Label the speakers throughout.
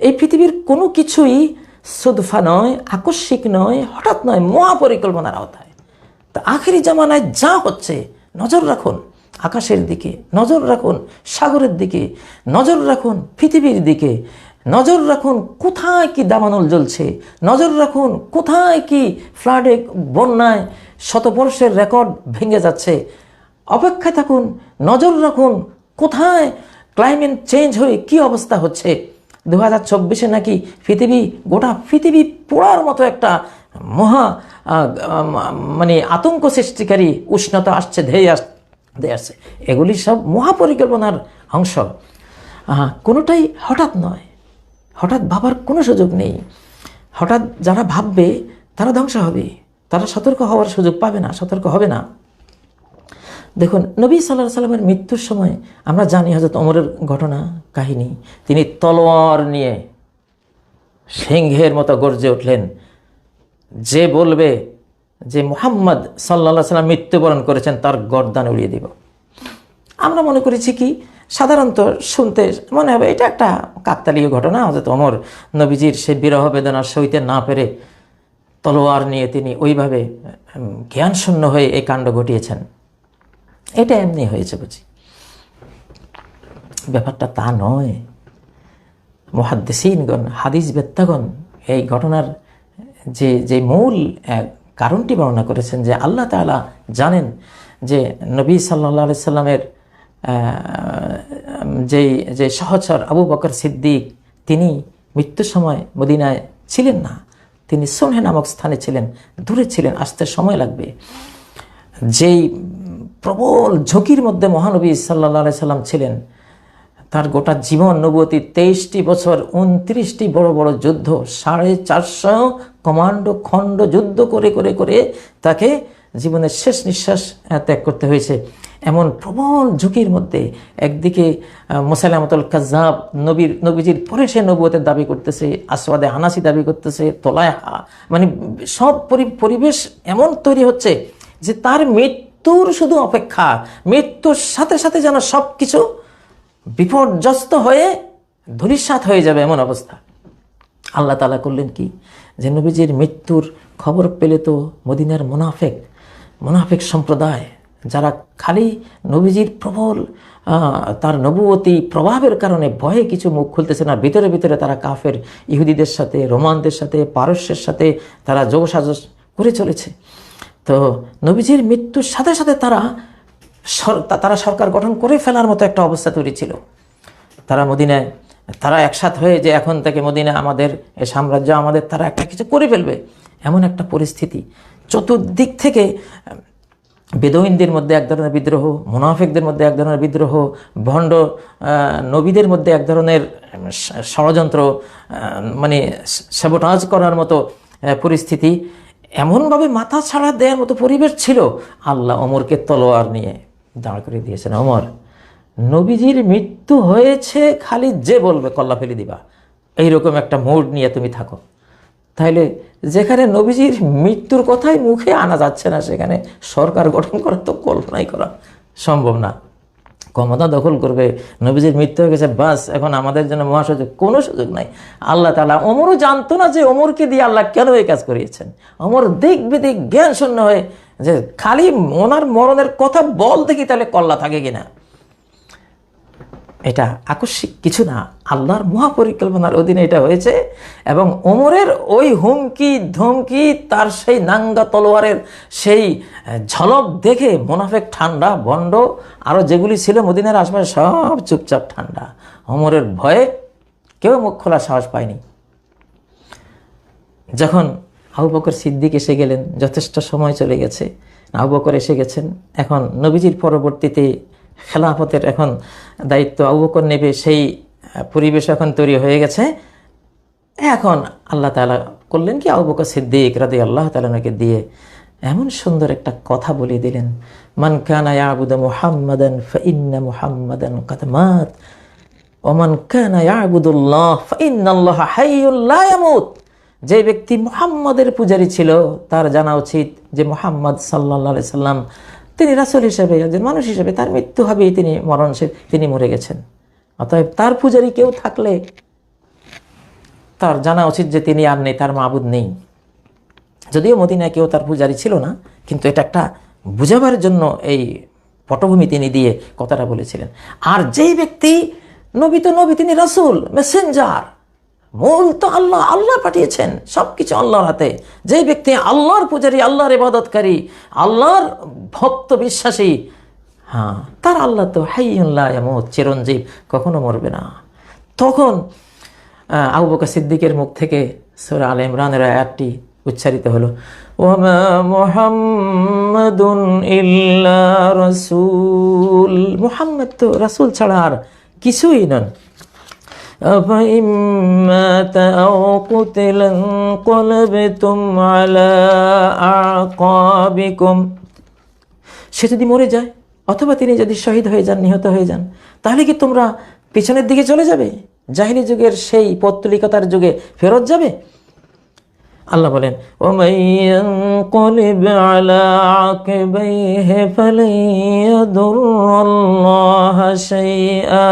Speaker 1: এই পৃথিবীর কোনো কিছুই সুদফা নয়, আকস্মিক নয়, হঠাৎ নয়, মহাপরিকল্পনার আওতায়। তা আখেরি জামানায় যা হচ্ছে, নজর রাখুন আকাশের দিকে, নজর রাখুন সাগরের দিকে, নজর রাখুন পৃথিবীর দিকে, নজর রাখুন কোথায় কি দাবানল জ্বলছে, নজর রাখুন কোথায় কি ফ্লাডে, বন্যায় শতবর্ষের রেকর্ড ভেঙে যাচ্ছে। অপেক্ষায় থাকুন, নজর রাখুন কোথায় ক্লাইমেট চেঞ্জ হয়ে কি অবস্থা হচ্ছে। 2024 নাকি গোটা পৃথিবী পোড়ার মতো একটা মহা মানে আতঙ্ক সৃষ্টিকারী উষ্ণতা আসছে, ধেয়ে আসছে। এগুলি সব মহাপরিকল্পনার অংশ। কোনোটাই হঠাৎ নয়, হঠাৎ ভাবার কোনো সুযোগ নেই। হঠাৎ যারা ভাববে তারা ধ্বংস হবে, তারা সতর্ক হওয়ার সুযোগ পাবে না, সতর্ক হবে না। দেখুন, নবী সাল্লাল্লাহু আলাইহি সাল্লামের মৃত্যুর সময় আমরা জানি হযরত ওমরের ঘটনা কাহিনী। তিনি তলোয়ার নিয়ে সিংহের মতো গর্জে উঠলেন, যে বলবে যে মুহাম্মদ সাল্লাল্লাহু আলাইহি সাল্লাম মৃত্যুবরণ করেছেন তার গর্দান উড়িয়ে দিব। আমরা মনে করেছি কি, সাধারণত শুনতে মনে হবে এটা একটা কাকতালীয় ঘটনা। হযরত ওমর নবীজির সে বিরহ বেদনা সইতে না পেরে তলোয়ার নিয়ে তিনি ওইভাবে জ্ঞানশূন্য হয়ে এই কাণ্ড ঘটিয়েছেন। এটা এমনি হয়েছে বুঝি, ব্যাপারটা তা নয়। মুহাদ্দিসিনগণ, হাদিস বেত্তাগণ এই ঘটনার যে মূল কারণটি বর্ণনা করেছেন যে আল্লাহ তাআলা জানেন যে নবী সাল্লাল্লাহু আলাইহি সাল্লামের যে সহচর আবু বকর সিদ্দিক, তিনি মৃত্যুর সময় মদিনায় ছিলেন না, তিনি সুনহে নামক স্থানে ছিলেন, দূরে ছিলেন, আসতে সময় লাগবে। যেই প্রবল ঝুঁকির মধ্যে মহানবী সাল্লাল্লাহু আলাইহি সাল্লাম ছিলেন, তার গোটা জীবন নবুয়তি 23টি বছর, 29টি বড় বড় যুদ্ধ, 450 কমান্ডো খণ্ড যুদ্ধ করে করে করে তাকে জীবনের শেষ নিঃশ্বাস ত্যাগ করতে হয়েছে। এমন প্রবল ঝুঁকির মধ্যে একদিকে মুসাইলামাতুল কাজ্জাব নবীজির পরে সে নবুয়তের দাবি করতেছে, আসওয়াদে হানাসি দাবি করতেছে, তোলায়হা, মানে সব পরিবেশ এমন তৈরি হচ্ছে যে তার মৃত্যুর শুধু অপেক্ষা, মৃত্যুর সাথে সাথে যেন সব কিছু বিপর্যস্ত হয়ে ধূলিসাৎ হয়ে যাবে, এমন অবস্থা। আল্লাহ তাআলা করলেন কি, যে নবীজির মৃত্যুর খবর পেলে তো মদিনার মুনাফিক সম্প্রদায়, যারা খালি নবীজির প্রবল তার নবুয়তি প্রভাবের কারণে ভয়ে কিছু মুখ খুলতেছে না, ভিতরে ভিতরে তারা কাফের ইহুদিদের সাথে, রোমানদের সাথে, পারস্যের সাথে তারা যোগসাজশ করে চলেছে। তো নবীজির মৃত্যুর সাথে সাথে তারা সরকার গঠন করে ফেলার মতো একটা অবস্থা তৈরি ছিল। তারা মদিনায়, তারা একসাথ হয়ে যে এখন থেকে মদিনা আমাদের, এ সাম্রাজ্য আমাদের, তারা একটা কিছু করে ফেলবে, এমন একটা পরিস্থিতি। চতুর্দিক থেকে বেদুইনদের মধ্যে এক ধরনের বিদ্রোহ, মুনাফিকদের মধ্যে এক ধরনের বিদ্রোহ, ভণ্ড নবীদের মধ্যে এক ধরনের ষড়যন্ত্র, মানে স্যাবোটাজ করার মতো পরিস্থিতি, এমনভাবে মাথা ছাড়া দেওয়ার মতো পরিবেশ ছিল। আল্লাহ ওমরকে তলোয়ার নিয়ে দাঁড় করে দিয়েছেন, ওমর, নবীজির মৃত্যু হয়েছে, খালি যে বলবে কল্লা ফেলে দিবা, এইরকম একটা মুড নিয়ে তুমি থাকো। তাহলে যেখানে নবীজির মৃত্যুর কথাই মুখে আনা যাচ্ছে না, সেখানে সরকার গঠন করা তো কল্পনাই করা সম্ভব না। ক্ষমতা দখল করবে, নবীজির মৃত্যু হয়ে গেছে, বাস এখন আমাদের জন্য মহাসুযোগ, কোনো সুযোগ নাই। আল্লাহ তাআলা, ওমরও জানতো না যে ওমরকে দিয়ে আল্লাহ কেন এই কাজ করিয়েছেন। ওমর দিক বিদিক জ্ঞান শূন্য হয়ে যে খালি ওনার মরণের কথা বল দেখি তাহলে কল্লা থাকে কিনা। এটা আকস্মিক কিছু না, আল্লাহর মহাপরিকল্পনার অধীনে এটা হয়েছে। এবং ওমরের ওই হুমকি ধমকি, তার সেই নাঙ্গা তলোয়ারের সেই ঝলক দেখে মুনাফিক ঠান্ডা, ভণ্ড আরও যেগুলি ছিল মদিনার আশপাশে সব চুপচাপ ঠান্ডা। ওমরের ভয়ে কেউ মুখ খোলার সাহস পায়নি। যখন আবু বকর সিদ্দিক এসে গেলেন, যথেষ্ট সময় চলে গেছে, আবু বকর এসে গেছেন, এখন নবীজির পরবর্তীতে খেলাফতের এখন দায়িত্ব আবু বকর নেবে, সেই পরিবেশ এখন তৈরি হয়ে গেছে। এখন আল্লাহ তাআলা করলেন কি, আবু বকর সিদ্দিক রাদিয়াল্লাহু তাআলা আনহুকে দিয়ে এমন সুন্দর একটা কথা বলে দিলেন, মান কানা ইয়াবুদু মুহাম্মাদান ফাইন্না মুহাম্মাদান কাদ মাত ওয়া মান কানা ইয়াবুদুল্লাহ ফাইন্নাল্লাহা হাইয়্যুন লা ইয়ামুত। যে ব্যক্তি মুহাম্মাদের পূজারী ছিল, তার জানা উচিত যে মুহাম্মদ সাল্লাল্লাহু আলাইহি সাল্লাম তিনি রাসূল হিসেবে, একজন মানুষ হিসেবে তার মৃত্যু হবেই, তিনি মরণশীল, তিনি মরে গেছেন। অতএব তার পূজারী কেউ থাকলে তার জানা উচিত যে তিনি আর নেই, তার মাবুদ নেই। যদিও মদিনায় কেউ তার পূজারী ছিল না, কিন্তু এটা একটা বুঝাবার জন্য এই পটভূমি তিনি দিয়ে কথাটা বলেছিলেন। আর যেই ব্যক্তি নবী তো নবী, তিনি রাসূল, মেসেঞ্জার, মূল তো আল্লাহ, আল্লাহ পাঠিয়েছেন, সব কিছু আল্লাহর হাতে। যেই ব্যক্তি আল্লাহর পূজারী, আল্লাহর ইবাদতকারী, আল্লাহর ভক্ত বিশ্বাসী, হ্যাঁ, তার আল্লাহ তো হাইয়ুন লা ইয়ামুত, চিরঞ্জীব, কখনো মরবে না। তখন আবু বকর সিদ্দিকের মুখ থেকে সূরা আলে ইমরানের আয়াতটি উচ্চারিত হলো, ওয়ামা মুহাম্মাদুন ইল্লা রাসূল, মুহাম্মদ তো রাসূল ছাড়া আর কিছুই নন। আফাইম মাতা আও কুতিলা ইনকালাবতুম আলা আকাবিকুম, সে যদি মরে যায় অথবা তিনি যদি শহীদ হয়ে যান, নিহত হয়ে যান, তাহলে কি তোমরা পিছনের দিকে চলে যাবে? জাহিলি যুগের সেই পৌত্তলিকতার যুগে ফেরত যাবে? আল্লাহ বলেন, ওয়ামাইয়ানকালিব আলা আকিবাইহি ফালান ইয়াদুররাল্লাহা শাইআ,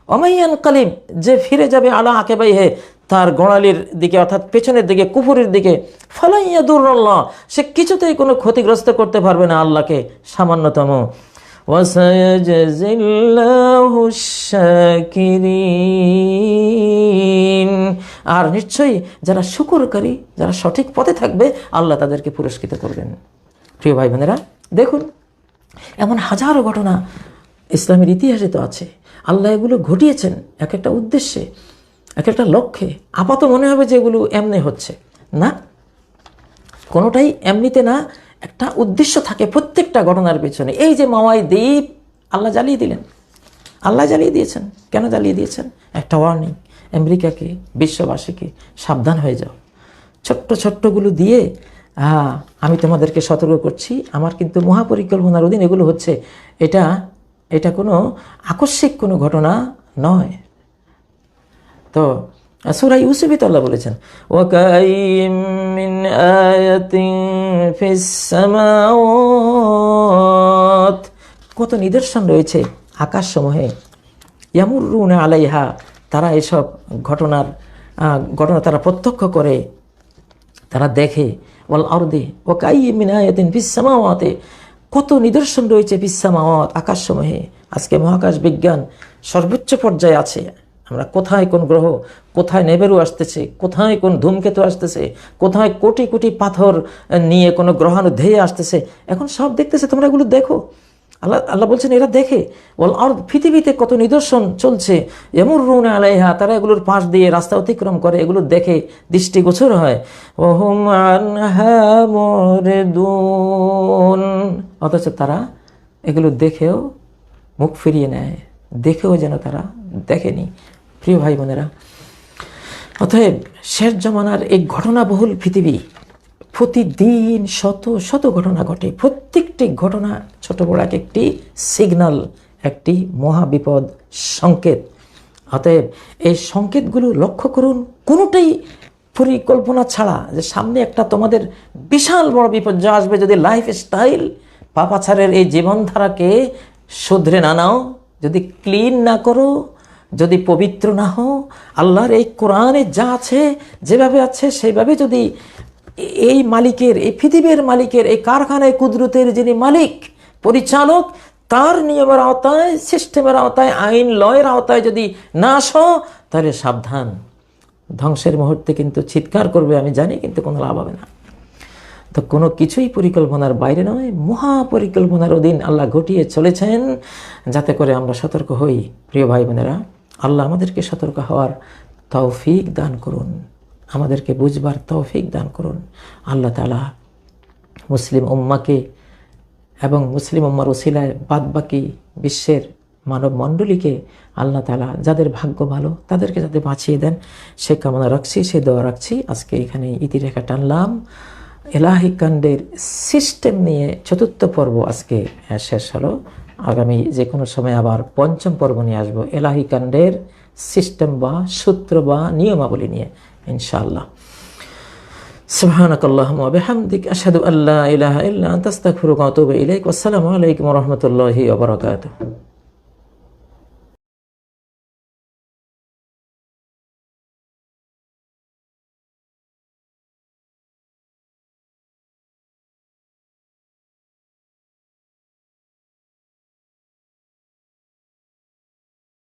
Speaker 1: ওয়ামাইয়ানকালিব, যে ফিরে যাবে আলা আকিবাইহি, তার গোড়ালির দিকে অর্থাৎ পেছনের দিকে, কুফরের দিকে, ফালান ইয়াদুররাল্লাহ, সে কিছুতেই কোনো ক্ষতিগ্রস্ত করতে পারবে না আল্লাহকে সামান্যতম। ওয়াসায়াজজিল্লাহু শাকিরিন, আর নিশ্চয়ই যারা শুকরকারী, যারা সঠিক পথে থাকবে, আল্লাহ তাদেরকে পুরস্কৃত করবেন। প্রিয় ভাই বোনেরা, দেখুন এমন হাজারো ঘটনা ইসলামের ইতিহাসে তো আছে। আল্লাহ এগুলো ঘটিয়েছেন এক একটা উদ্দেশ্যে, এক একটা লক্ষ্যে। আপাতত মনে হবে যে এগুলো এমনি হচ্ছে না, কোনোটাই এমনিতে না, একটা উদ্দেশ্য থাকে প্রত্যেকটা ঘটনার পেছনে। এই যে মাওয়াই দ্বীপ আল্লাহ জ্বালিয়ে দিলেন, আল্লাহ জ্বালিয়ে দিয়েছেন। কেন জ্বালিয়ে দিয়েছেন? একটা ওয়ার্নিং, আমেরিকাকে, বিশ্ববাসীকে, সাবধান হয়ে যাও। ছোট্ট ছোট্টগুলো দিয়ে আমি তোমাদেরকে সতর্ক করছি, আমার কিন্তু মহাপরিকল্পনার অধীন এগুলো হচ্ছে। এটা কোনো আকস্মিক কোনো ঘটনা নয়। তো সূরা ইউসুফে তো আল্লাহ বলেছেন, ওয়াকাইয়িম মিন আয়াতিন ফিস সামাওয়াত, কত নিদর্শন রয়েছে আকাশসমূহে, ইয়ামুরুনা আলাইহা, তারা এসব ঘটনা তারা প্রত্যক্ষ করে, তারা দেখে। ওয়াল আরদি ওয়াকাইয়িম মিন আয়াতিন ফিস সামাওয়াতি, কত নিদর্শন রয়েছে ফিস সামাওয়াত, আকাশসমূহে। আজকে মহাকাশ বিজ্ঞান সর্বোচ্চ পর্যায়ে আছে। আমরা কোথায় কোন গ্রহ, কোথায় নেবেরু আসতেছে, কোথায় কোন ধূমকেতু আসতেছে, কোথায় কোটি কোটি পাথর নিয়ে কোনো গ্রহাণু ধেয়ে আসতেছে, এখন সব দেখতেছে। তোমরা এগুলো দেখো। আল্লাহ বলছেন এরা দেখে। বল আর পৃথিবীতে কত নিদর্শন চলছে, ইয়ামুরুনা আলাইহা, তারা এগুলোর পাশ দিয়ে রাস্তা অতিক্রম করে, এগুলো দেখে দৃষ্টিগোচর হয়। ওয়াহুম আনহা মুরিদুন, অথচ তারা এগুলো দেখেও মুখ ফিরিয়ে নেয়, দেখেও যেন তারা দেখেনি। প্রিয় ভাই বোনেরা, অতএব শেষ জমানার এই ঘটনাবহুল পৃথিবী, প্রতিদিন শত শত ঘটনা ঘটে। প্রত্যেকটি ঘটনা ছোট বড় এক একটি সিগন্যাল, একটি মহাবিপদ সংকেত। অতএব এই সংকেতগুলো লক্ষ্য করুন, কোনোটাই পরিকল্পনা ছাড়া, যে সামনে একটা তোমাদের বিশাল বড় বিপর্যয় আসবে যদি লাইফস্টাইল, পাপাচারের এই জীবনধারাকে শুধরে না নাও, যদি ক্লিন না করো, যদি পবিত্র না হও, আল্লাহর এই কোরআনে যা আছে যেভাবে আছে সেইভাবে যদি এই মালিকের, এই পৃথিবীর মালিকের, এই কারখানায় কুদরতের যিনি মালিক, পরিচালক, তার নিয়মের আওতায়, সিস্টেমের আওতায়, আইন লয়ের আওতায় যদি না আসো, তাহলে সাবধান, ধ্বংসের মুহূর্তে কিন্তু চিৎকার করবে আমি জানি, কিন্তু কোনো লাভ হবে না। তো কোনো কিছুই পরিকল্পনার বাইরে নয়, মহাপরিকল্পনার অধীন আল্লাহ ঘটিয়ে চলেছেন, যাতে করে আমরা সতর্ক হই। প্রিয় ভাই বোনেরা, আল্লাহ আমাদেরকে সতর্ক হওয়ার তৌফিক দান করুন, আমাদেরকে বুঝবার তৌফিক দান করুন। আল্লাহ তাআলা মুসলিম উম্মাকে এবং মুসলিম উম্মার ওসিলায় বাদবাকি বিশ্বের মানব মণ্ডলীকে আল্লাহ তাআলা যাদের ভাগ্য ভালো তাদেরকে যাতে বাঁচিয়ে দেন, সে কামনা রাখছি, সে দোয়া রাখছি। আজকে এখানে ইতিরেখা টানলাম। এলাহি কাণ্ডের সিস্টেম নিয়ে ৪র্থ পর্ব আজকে শেষ হলো। আগামী যে কোনো সময় আবার ৫ম পর্ব নিয়ে আসবো, এলাহি কাণ্ডের সিস্টেম বা সূত্র বা নিয়মাবলী নিয়ে ইনশাআল্লাহ। সুবহানাকাল্লাহুম্মা ওয়া বিহামদিক, আশহাদু আল্লা ইলাহা ইল্লা আনতা, আস্তাগফিরুকা ওয়া আতুবু ইলাইক। ওয়াসসালামু আলাইকুম ওয়া রাহমাতুল্লাহি ওয়া বারাকাতুহু।